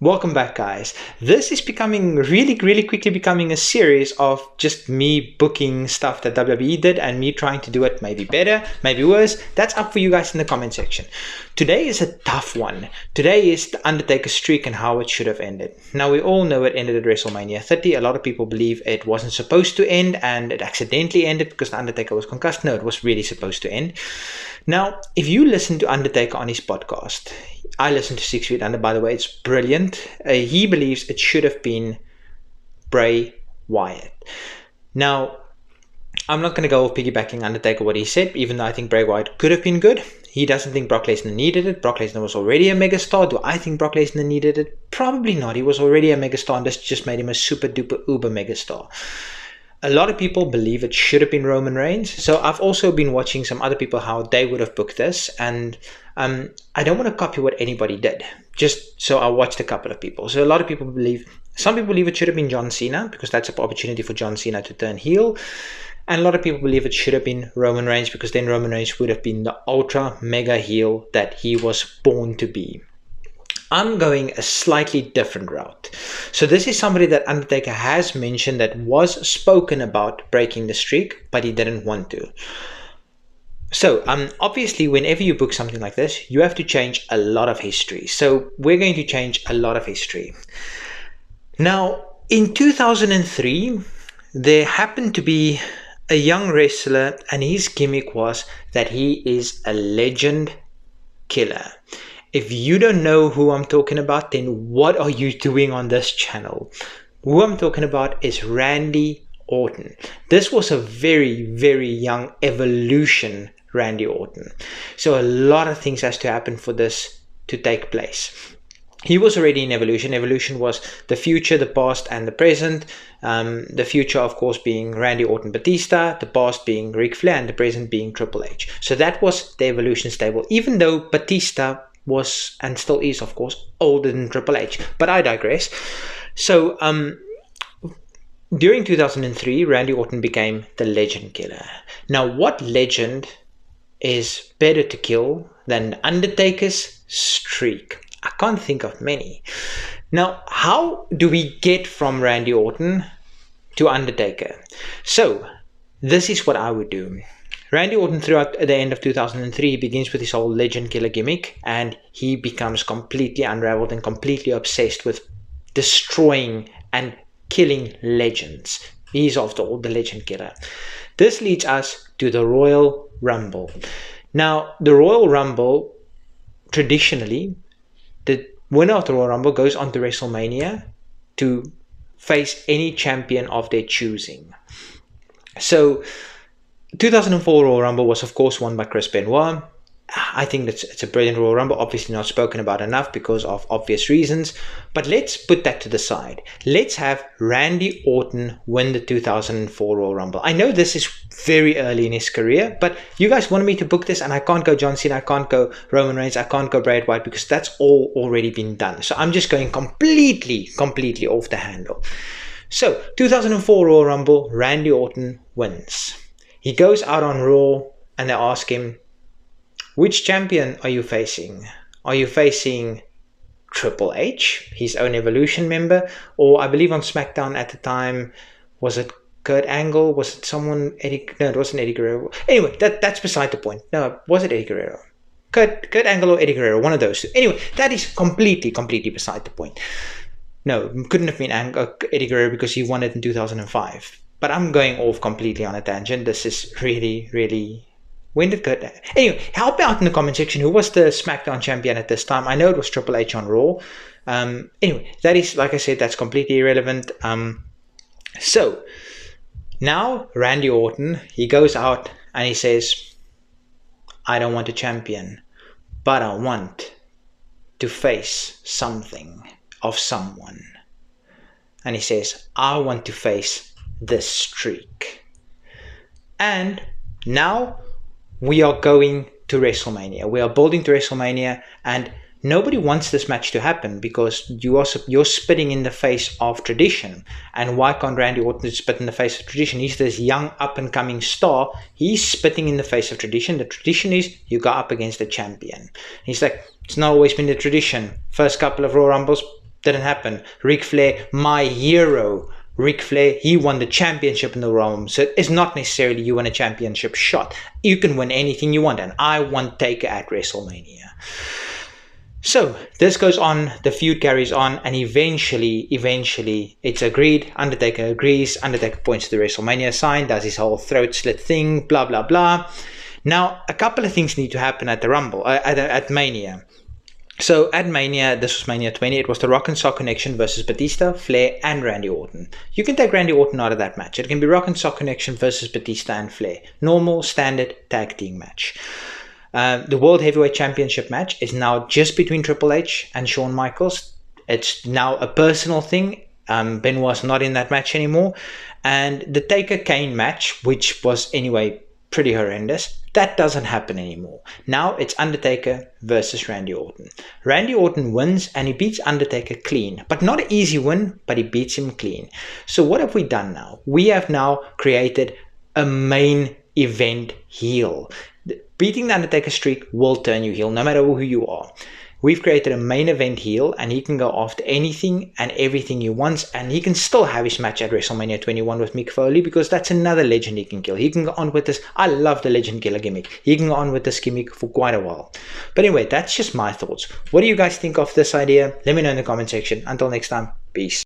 Welcome back, guys. This is becoming really quickly becoming a series of just me booking stuff that WWE did and me trying to do it maybe better, maybe worse. That's up for you guys in the comment section. Today is a tough one. Today is the Undertaker streak and how it should have ended. Now, we all know it ended at WrestleMania 30. A lot of people believe it wasn't supposed to end and it accidentally ended because the Undertaker was concussed. No, it was really supposed to end. Now, if you listen to Undertaker on his podcast, I listen to 6 Feet Under, by the way, it's brilliant. He believes it should have been Bray Wyatt. Now, I'm not going to go piggybacking Undertaker what he said, even though I think Bray Wyatt could have been good. He doesn't think Brock Lesnar needed it. Brock Lesnar was already a megastar. Do I think Brock Lesnar needed it? Probably not. He was already a megastar and this just made him a super duper uber megastar. A lot of people believe it should have been Roman Reigns. So I've also been watching some other people how they would have booked this. And I don't want to copy what anybody did. Just so I watched a couple of people. So a lot of people believe, some people believe it should have been John Cena because that's an opportunity for John Cena to turn heel. And a lot of people believe it should have been Roman Reigns because then Roman Reigns would have been the ultra mega heel that he was born to be. I'm going a slightly different route. So this is somebody that Undertaker has mentioned that was spoken about breaking the streak, but he didn't want to. So obviously, whenever you book something like this, you have to change a lot of history. So we're going to change a lot of history. Now, in 2003, there happened to be a young wrestler, and his gimmick was that he is a legend killer. If you don't know who I'm talking about, then what are you doing on this channel? Who I'm talking about is Randy Orton. This was a very young Evolution Randy Orton. So a lot of things has to happen for this to take place. He was already in Evolution. Evolution was the future, the past, and the present. The future, of course, being Randy Orton Batista, the past being Ric Flair, and the present being Triple H. So that was the Evolution stable, even though Batista was and still is, of course, older than Triple H. But I digress. So during 2003, Randy Orton became the Legend Killer. Now, what legend is better to kill than Undertaker's streak? I can't think of many. Now, how do we get from Randy Orton to Undertaker? So this is what I would do. Randy Orton, throughout the end of 2003, begins with his whole legend killer gimmick, and he becomes completely unraveled and completely obsessed with destroying and killing legends. He's, after all, the legend killer. This leads us to the Royal Rumble. Now, the Royal Rumble, traditionally, the winner of the Royal Rumble goes on to WrestleMania to face any champion of their choosing. So 2004 Royal Rumble was, of course, won by Chris Benoit. I think it's a brilliant Royal Rumble, obviously not spoken about enough because of obvious reasons. But let's put that to the side. Let's have Randy Orton win the 2004 Royal Rumble. I know this is very early in his career, but you guys wanted me to book this, and I can't go John Cena, I can't go Roman Reigns, I can't go Bray Wyatt because that's all already been done. So I'm just going completely off the handle. So 2004 Royal Rumble, Randy Orton wins. He goes out on Raw and they ask him, which champion are you facing? Are you facing Triple H, his own Evolution member? Or I believe on SmackDown at the time, was it Kurt Angle? Was it someone, no, it wasn't Eddie Guerrero. Anyway, that's beside the point. No, was it Eddie Guerrero? Kurt Angle or Eddie Guerrero, one of those two. Anyway, that is completely beside the point. No, it couldn't have been Eddie Guerrero because he won it in 2005. But I'm going off completely on a tangent. This is really... When did Kurt... Anyway, help me out in the comment section. Who was the SmackDown champion at this time? I know it was Triple H on Raw. Anyway, that is, like I said, that's completely irrelevant. So, now Randy Orton, he goes out and he says, I don't want a champion, but I want to face something of someone. And he says, I want to face this streak. And now we are going to WrestleMania. We are building to WrestleMania, and nobody wants this match to happen because you're spitting in the face of tradition. And why can't Randy Orton spit in the face of tradition? He's this young up-and-coming star. He's spitting in the face of tradition. The tradition is you go up against the champion. He's like, it's not always been the tradition. First couple of Royal Rumbles, Didn't happen. Ric Flair, my hero. Ric Flair, he won the championship in the Rumble. So it's not necessarily you win a championship shot. You can win anything you want, and I want Taker at WrestleMania. So this goes on, the feud carries on, and eventually it's agreed. Undertaker agrees. Undertaker points to the WrestleMania sign, does his whole throat slit thing, blah blah blah. Now a couple of things need to happen at the Rumble, at Mania. So at Mania, this was Mania 20, it was the Rock and Sock Connection versus Batista, Flair, and Randy Orton. You can take Randy Orton out of that match. It can be Rock and Sock Connection versus Batista and Flair. Normal, standard tag team match. The World Heavyweight Championship match is now just between Triple H and Shawn Michaels. It's now a personal thing. Benoit's not in that match anymore. And the Taker-Kane match, which was anyway pretty horrendous, that doesn't happen anymore. Now it's Undertaker versus Randy Orton. Randy Orton wins and he beats Undertaker clean. But not an easy win, but he beats him clean. So what have we done now? We have now created a main event heel. Beating the Undertaker streak will turn you heel, no matter who you are. We've created a main event heel, and he can go after anything and everything he wants, and he can still have his match at WrestleMania 21 with Mick Foley, because that's another legend he can kill. He can go on with this. I love the legend killer gimmick. He can go on with this gimmick for quite a while. But anyway, that's just my thoughts. What do you guys think of this idea? Let me know in the comment section. Until next time, peace.